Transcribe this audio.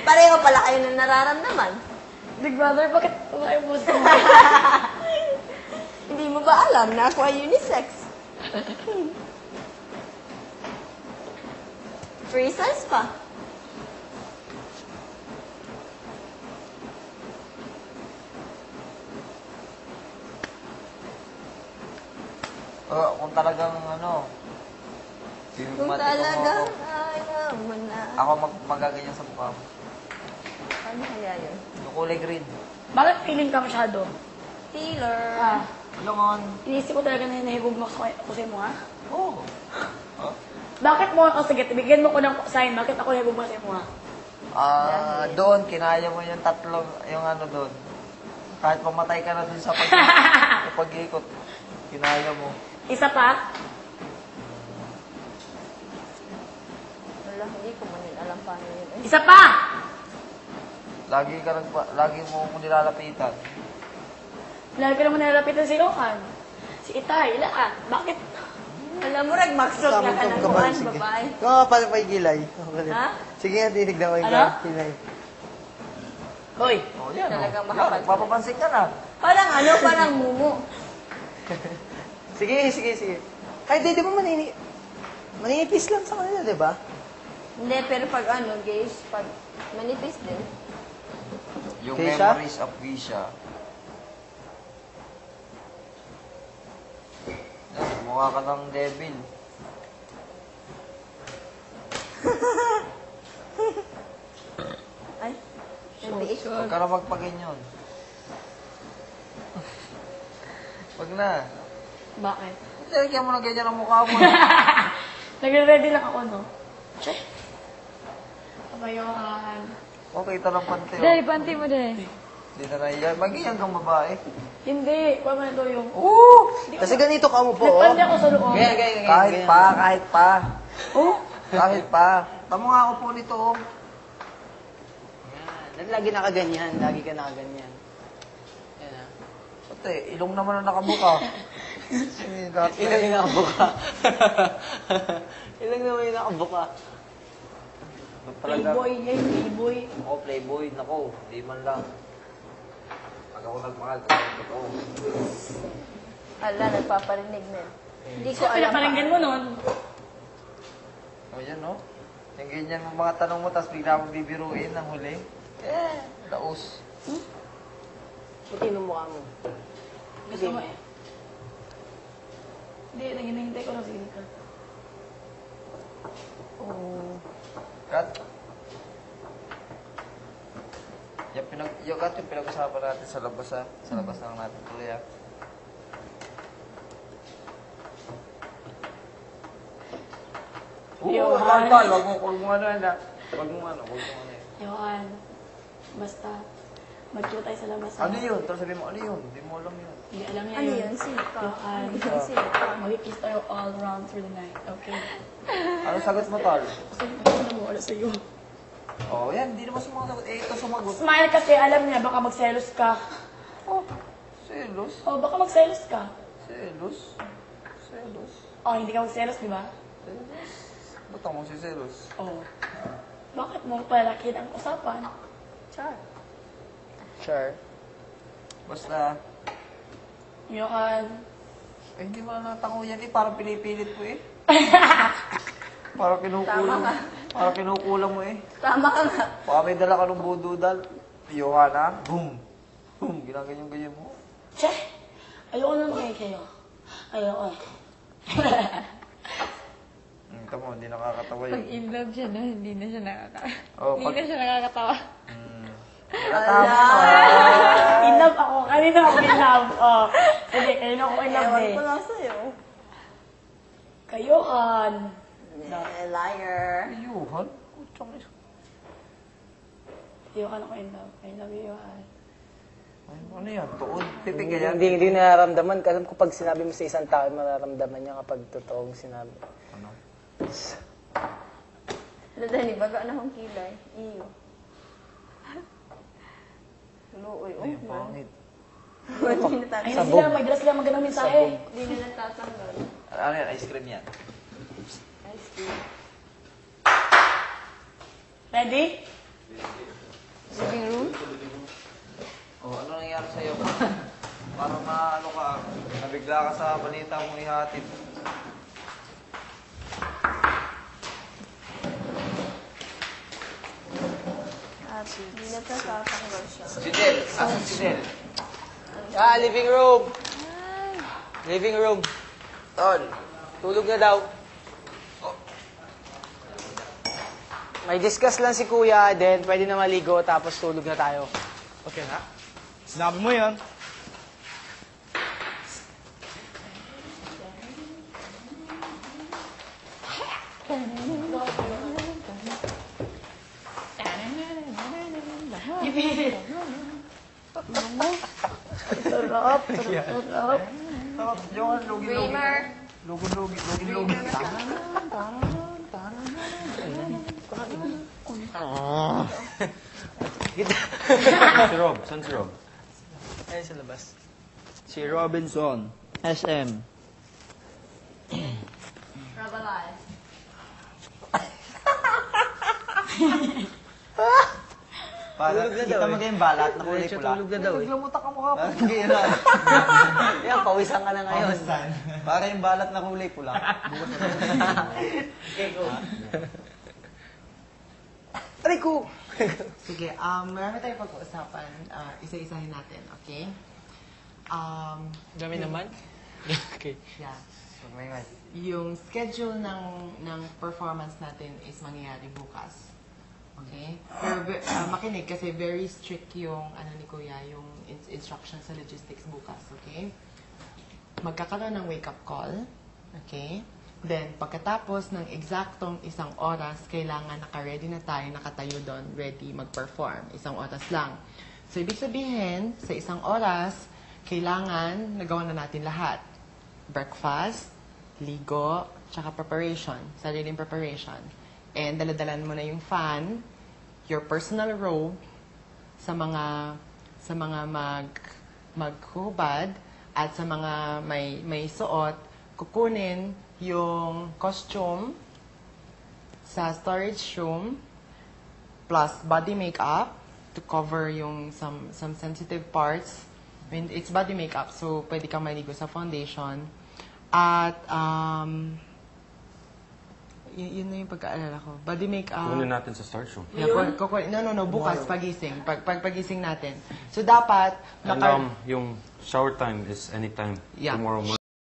Pareho pala kayo na nararamdaman. Big Brother, bakit umayo mo sa Hindi mo ba alam na ako ay unisex? Free size pa. Kung talagang Kung talagang ayaw mo na. Ako magaganyan sa mukha mo. Ano kaya yun? Yung kulay green. Bakit feeling ka masyado? Taylor. Langan. Inisip ko talaga na hinahibog mo ako sa mo, ha? Oo. Bakit mo ako, sige, bigyan mo ko ng sign, bakit ako hinahibog mo sa mo, ha? Doon, kinaya mo yung tatlong, yung doon. Kahit mamatay ka na dun sa pag-ikot, kinaya mo. Isa pa? Wala, hindi ko man yun alam paano yun. Isa pa! Lagi mo nilalapitan. Lagi ka naman nalalapitan si Rohan. Si Itay, lahat. Bakit? Alam mo, Magsot nga ka ng kuhan, babae. Oo, pala pa yung gilay. Ha? Sige nga, tinig na ko yung Ano? gilay. Hoy! Yan, Talagang Yan, makapansin. papapansin ka na. Parang mumu. Sige. Kahit di ba maninipis lang sa kanila, di ba? Hindi, pero pag gays, pag manipis din. Yung Keisha? memories of Keisha. Yan, mukha ka ng devil. Ay, nagbiis. Huwag ka na magpaganyan. Wag na. Bakit? Lagyan mo na ganyan ang mukha mo. Nagre-ready lang ako, no? Che! Kabayohan. Okay, ito lang pante. Dahil, panty mo dahil. Hindi na naiyan. Magiging kang babae. Hindi, kuha mo na ito yung... Oo! Kasi ganito ka mo po. Nagpanty ako sa loob. Kahit pa. Oh? Kahit pa. Tamo nga ako po nito, oh. Yan. Lagi nakaganyan. Lagi ka nakaganyan. Yan ah. Pati, ilong naman ang nakabuka. Ilang yung nakabuka. Ilang naman yung nakabuka. Playboy niya yung playboy. Ako, playboy. Nako, di man lang. Pag ako nagmahal, totoo. Ala, nagpaparinig na. Hindi ko So, alam pinaparinggan mo nun. O yan, no? Yung ganyan mga tanong mo, tapos bigla akong bibiruin ng huli. Laos. Puti mo mukha mo. Gusto mo eh. Hindi, naginahintay ko lang sige ka. Kat? Yung kat, yung pinag-usapan natin sa labas, ha? Sa labas lang natin tuloy, ha? Johan. Wag mo yan. Johan, basta, magkita tayo sa labas. Ano yun? Tapos sabihin mo, ano yun? Hindi mo alam yun. Hindi alam niya Ano yun? Sika. Johan, Sika. mag-kiss tayo all round through the night, okay? Ano sagot mo, Tol? Kasi ano mo, wala sa'yo. Oh, yan. Hindi naman sumagot. Ito sumagot. Smile kasi, alam niya, baka magselos ka. Oh, selos. Oh, baka magselos ka. Selos. Oh, hindi ka magselos, di ba? Selos. Ba't ako si selos? Oh. Bakit mo palakin ang usapan? Char. Sure. Basta, Johan. hindi mo na natango yan, Parang pinipilit mo, Parang Tama kinukulang. ka. Parang kinukulang mo, Tama ka nga. Baka may dala ka ng bududal. Johanna, boom. Boom, ginaganyan-ganyan mo. Che! Ayoko na makikiyo. Ayoko. Ito mo, hindi nakakatawa Pag yun. in love siya na, hindi na siya nakakatawa. Oh, Hindi na siya nakakatawa. Nakatawa mo. In love ako. Kanina ako in love. Oh. Sige, kanina ako in love Ewan eh. ko lang sa'yo. Kayohan. Liar. Johan? Kutsang is. Johan ako in love. I love you, Johan. Ay, ano yan? Tuod? Pipig yan? Hindi nararamdaman. Kasi kapag sinabi mo sa isang tao, mararamdaman niya kapag totoong sinabi. Ano? Dadali, baga na akong kilay. Iyo. Luoy, Ay, ang pangit. Hindi na Ay, tatanggal. may dala sila magandang mensahe. Hindi na natatanggal. Ano yan? Ice cream yan. Ice cream. Ready? Living room? Oh, ano nangyari sa'yo? Parang ano ka, nabigla ka sa balita mong ihatid. Hindi na tatanggal siya. Si Del, asan si Del? Living room. Living room. Tol. Tulog na daw. May discuss lang si Kuya, then pwede na maligo, tapos tulog na tayo. Okay na? Sinabi mo yan. You beat it. Sarap. Sarap. Yung lugi-lugi. Dreamer. Lugi-lugi. Lugi-lugi. Si Rob. Saan si Rob? Ayun sa labas. Si Robinson. SM. Rabalize. Para Tulog na kita daw mo eh. yung balat na kulay Diretso pula. tulog na daw eh. Naglamutak ang mukha ko. Hindi na. Yan, pawisan ka na ngayon. Para yung balat na kulay pula. Aray ko! Sige, marami tayong pag-uusapan. Isa-isahin natin, okay? Dami naman? Okay. Yeah. May Yung schedule ng performance natin is mangyayari bukas. Okay? Pero makinig kasi very strict yung ni Kuya, yung instruction sa logistics bukas, okay? Magkakaroon ng wake-up call, okay? Then, pagkatapos ng eksaktong 1 oras, kailangan naka-ready na tayo, nakatayo doon, ready mag-perform. 1 oras lang. So, ibig sabihin, sa 1 oras, kailangan nagawa na natin lahat. Breakfast, ligo, tsaka preparation, sariling preparation. And daladalan mo na yung fan, your personal robe, sa mga maghubad, at sa mga may suot, kukunin yung costume sa storage room, plus body makeup to cover yung some sensitive parts. I mean, it's body makeup, so pwede kang maligo sa foundation. At, yun na yung pagkaalala ko. Body makeup. Kunin natin sa start room. Yeah, no, bukas, pagising. Pagising natin. So, dapat, And yung shower time is anytime Yeah. tomorrow morning.